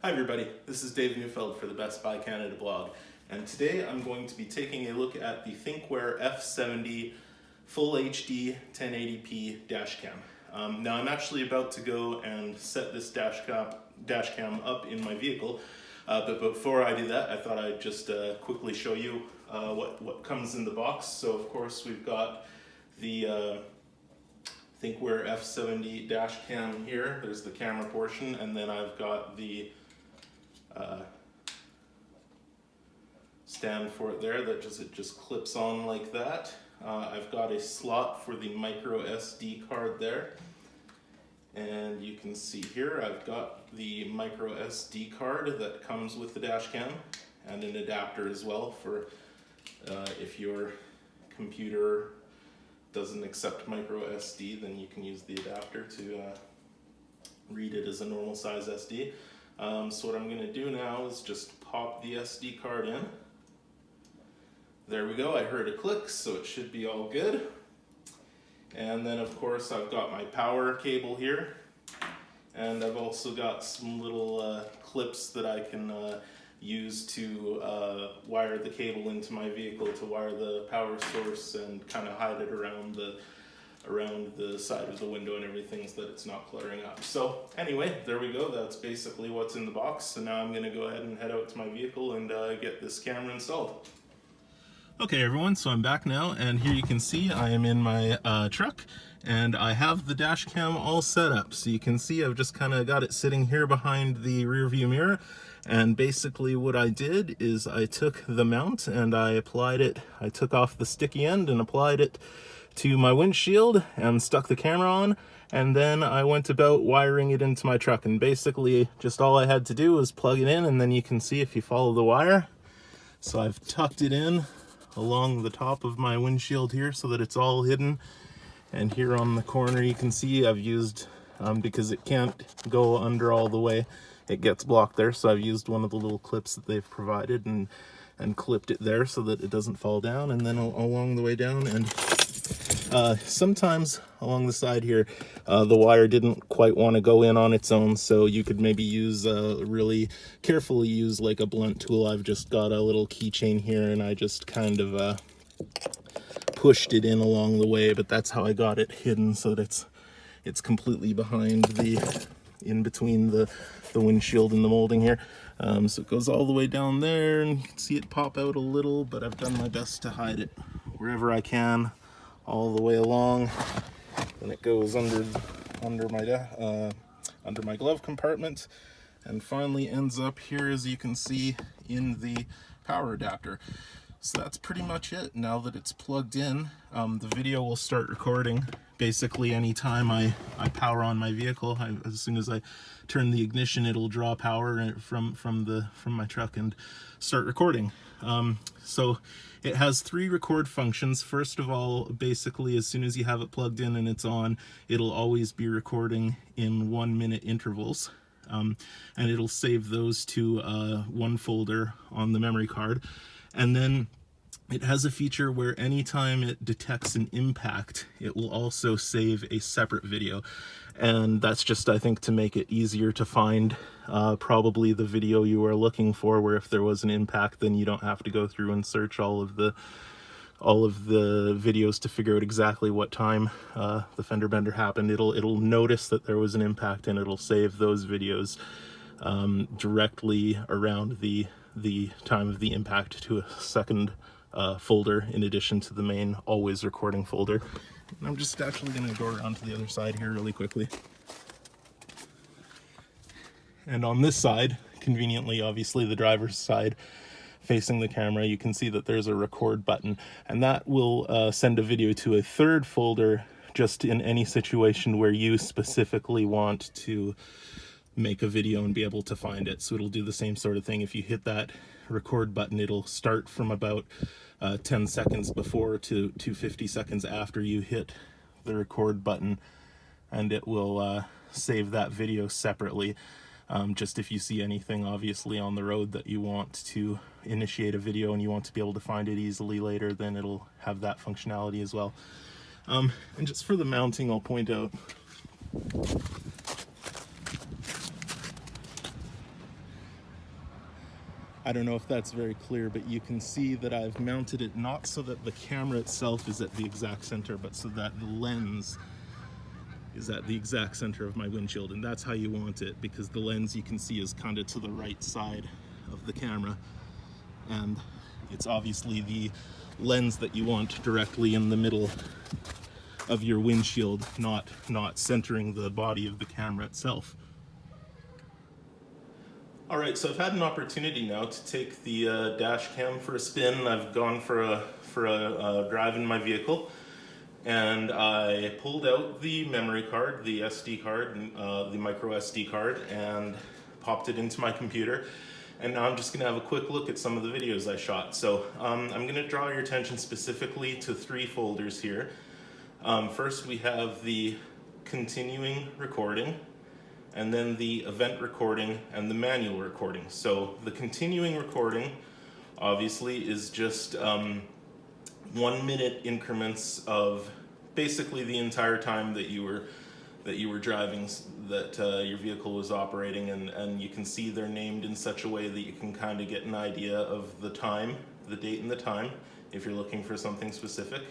Hi everybody, this is Dave Neufeld for the Best Buy Canada blog, and today I'm going to be taking a look at the Thinkware F70 Full HD 1080p Dashcam. Now I'm actually about to go and set this Dashcam up in my vehicle, but before I do that I thought I'd just quickly show you what comes in the box. So of course we've got the Thinkware F70 Dashcam here. There's the camera portion, and then I've got the stand for it there that just clips on like that. I've got a slot for the micro SD card there, and you can see here I've got the micro SD card that comes with the Dashcam, and an adapter as well for if your computer doesn't accept micro SD, then you can use the adapter to read it as a normal size SD. So what I'm going to do now is just pop the SD card in. There we go, I heard a click, so it should be all good. And then of course I've got my power cable here, and I've also got some little clips that I can use to wire the cable into my vehicle to wire the power source and kind of hide it around the side of the window and everything so that it's not cluttering up. So anyway, there we go. That's basically what's in the box. So now I'm going to go ahead and head out to my vehicle and get this camera installed. Okay everyone, so I'm back now, and here you can see I am in my truck, and I have the Dashcam all set up. So you can see I've just kind of got it sitting here behind the rear view mirror, and basically what I did is I took the mount and I applied it, I took off the sticky end and applied it to my windshield and stuck the camera on, and then I went about wiring it into my truck. And basically just all I had to do was plug it in, and then you can see if you follow the wire. So I've tucked it in along the top of my windshield here so that it's all hidden, and here on the corner you can see I've used, because it can't go under all the way, it gets blocked there, so I've used one of the little clips that they've provided and clipped it there so that it doesn't fall down. And then along the way down, and sometimes along the side here the wire didn't quite want to go in on its own, so you could maybe use really carefully use like a blunt tool. I've just got a little keychain here and I just kind of pushed it in along the way, but that's how I got it hidden so that it's completely behind in between the windshield and the molding here. So it goes all the way down there, and you can see it pop out a little, but I've done my best to hide it wherever I can all the way along. Then it goes under my glove compartment, and finally ends up here, as you can see, in the power adapter. So that's pretty much it. Now that it's plugged in, the video will start recording basically anytime I power on my vehicle. As soon as I turn the ignition, it'll draw power from my truck and start recording. So it has 3 record functions. First of all, basically as soon as you have it plugged in and it's on, it'll always be recording in 1-minute intervals, and it'll save those to one folder on the memory card. And then it has a feature where anytime it detects an impact, it will also save a separate video. And that's just, I think, to make it easier to find probably the video you are looking for, where if there was an impact, then you don't have to go through and search all of the videos to figure out exactly what time the fender bender happened. It'll notice that there was an impact, and it'll save those videos directly around the time of the impact to a second folder, in addition to the main always recording folder. And I'm just actually going to go around to the other side here really quickly. And on this side, conveniently, obviously the driver's side facing the camera, you can see that there's a record button, and that will send a video to a third folder just in any situation where you specifically want to make a video and be able to find it. So it'll do the same sort of thing. If you hit that record button, it'll start from about 10 seconds before to 50 seconds after you hit the record button, and it will save that video separately. Just if you see anything obviously on the road that you want to initiate a video and you want to be able to find it easily later, then it'll have that functionality as well. And just for the mounting, I'll point out I don't know if that's very clear, but you can see that I've mounted it not so that the camera itself is at the exact center, but so that the lens is at the exact center of my windshield. And that's how you want it, because the lens, you can see, is kind of to the right side of the camera. And it's obviously the lens that you want directly in the middle of your windshield, not centering the body of the camera itself. All right, so I've had an opportunity now to take the dash cam for a spin. I've gone for a drive in my vehicle, and I pulled out the memory card, the SD card, the micro SD card, and popped it into my computer. And now I'm just gonna have a quick look at some of the videos I shot. So I'm gonna draw your attention specifically to 3 folders here. First, we have the continuing recording, and then the event recording and the manual recording. So the continuing recording obviously is just 1-minute increments of basically the entire time that you were driving, that your vehicle was operating, and you can see they're named in such a way that you can kind of get an idea of the time, the date and the time, if you're looking for something specific.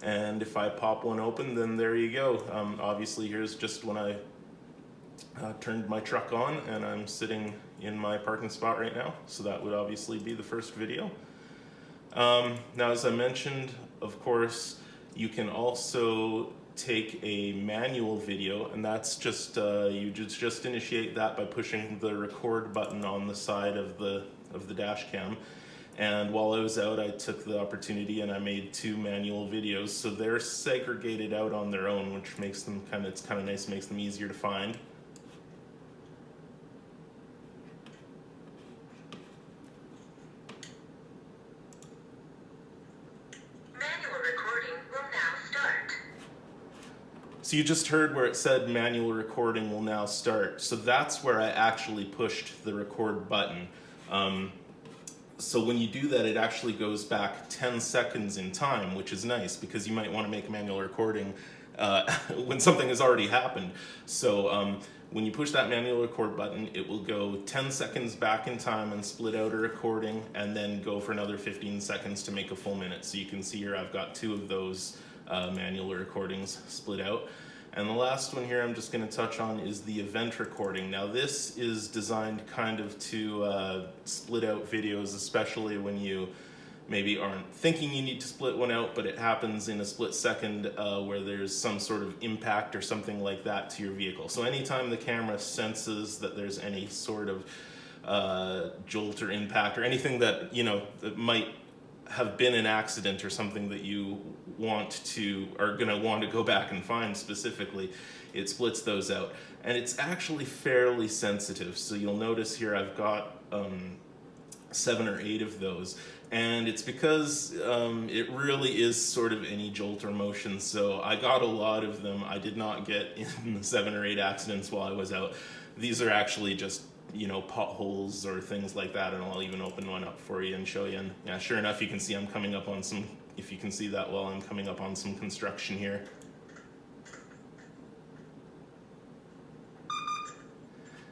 And if I pop one open, then there you go. Obviously here's just when I turned my truck on, and I'm sitting in my parking spot right now. So that would obviously be the first video. Now, as I mentioned, of course, you can also take a manual video, and that's just, you just initiate that by pushing the record button on the side of the dash cam. And while I was out, I took the opportunity and I made 2 manual videos. So they're segregated out on their own, which makes them it's kind of nice, makes them easier to find. So you just heard where it said manual recording will now start. So that's where I actually pushed the record button. So when you do that, it actually goes back 10 seconds in time, which is nice because you might want to make manual recording when something has already happened. So when you push that manual record button, it will go 10 seconds back in time and split out a recording, and then go for another 15 seconds to make a full minute. So you can see here I've got 2 of those manual recordings split out. And the last one here I'm just going to touch on is the event recording. Now this is designed kind of to split out videos, especially when you maybe aren't thinking you need to split one out, but it happens in a split second where there's some sort of impact or something like that to your vehicle. So anytime the camera senses that there's any sort of jolt or impact or anything that, you know, that might have been an accident or something that you are going to want to go back and find specifically, it splits those out. And it's actually fairly sensitive. So you'll notice here I've got 7 or 8 of those. And it's because it really is sort of any jolt or motion. So I got a lot of them. I did not get in the 7 or 8 accidents while I was out. These are actually just, you know, potholes or things like that, and I'll even open one up for you and show you. And yeah, sure enough, you can see I'm coming up on some, if you can see that well, I'm coming up on some construction here.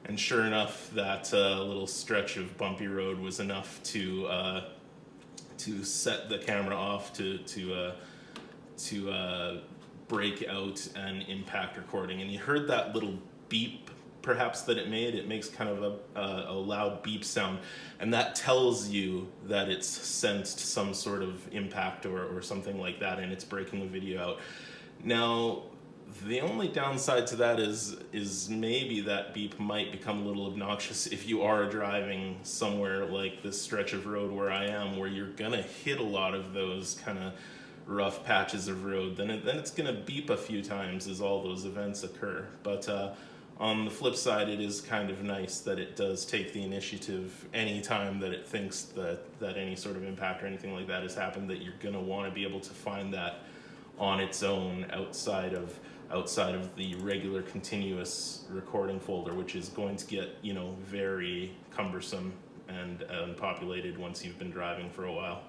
And sure enough, that little stretch of bumpy road was enough to set the camera off to break out an impact recording. And you heard that little beep perhaps that it made. It makes kind of a loud beep sound, and that tells you that it's sensed some sort of impact or something like that, and it's breaking the video out. Now, the only downside to that is maybe that beep might become a little obnoxious if you are driving somewhere like this stretch of road where I am, where you're gonna hit a lot of those kind of rough patches of road. Then it's gonna beep a few times as all those events occur. But on the flip side, it is kind of nice that it does take the initiative any time that it thinks that any sort of impact or anything like that has happened, that you're gonna want to be able to find that on its own outside of the regular continuous recording folder, which is going to get, you know, very cumbersome and unpopulated once you've been driving for a while.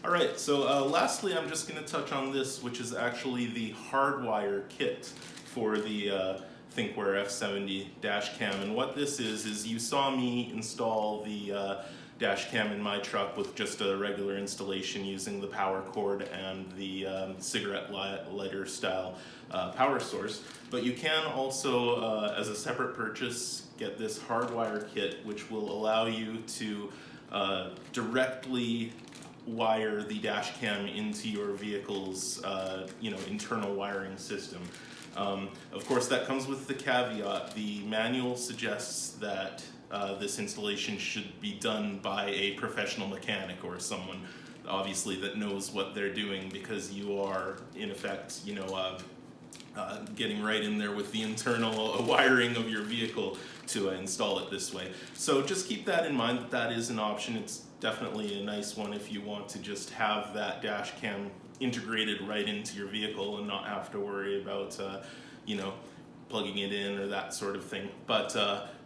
All right, so lastly, I'm just going to touch on this, which is actually the hardwire kit for the Thinkware F70 Dashcam. And what this is you saw me install the Dashcam in my truck with just a regular installation using the power cord and the cigarette lighter style power source. But you can also, as a separate purchase, get this hardwire kit, which will allow you to directly wire the Dashcam into your vehicle's internal wiring system. Of course, that comes with the caveat. The manual suggests that this installation should be done by a professional mechanic or someone, obviously, that knows what they're doing, because you are, in effect, getting right in there with the internal wiring of your vehicle to install it this way. So just keep that in mind, that is an option. It's definitely a nice one if you want to just have that dash cam integrated right into your vehicle and not have to worry about plugging it in or that sort of thing. But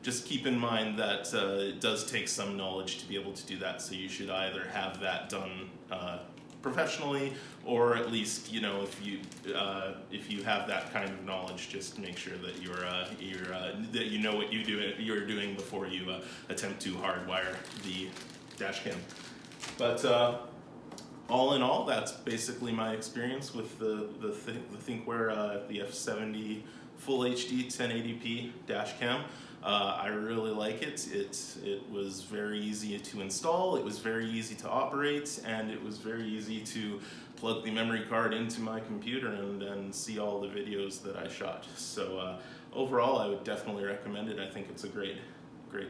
just keep in mind that it does take some knowledge to be able to do that, so you should either have that done professionally, or at least, if you have that kind of knowledge, just make sure that that you know what you're doing before you attempt to hardwire the dash cam. But all in all, that's basically my experience with the Thinkware the F70 Full HD 1080p dash cam. I really like it. It was very easy to install, it was very easy to operate, and it was very easy to plug the memory card into my computer and see all the videos that I shot. So overall, I would definitely recommend it. I think it's a great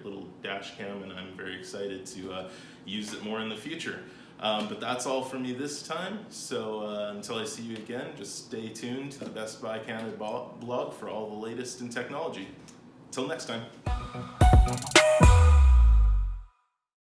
little dash cam, and I'm very excited to use it more in the future. But that's all from me this time, so until I see you again, just stay tuned to the Best Buy Canada blog for all the latest in technology. Till next time.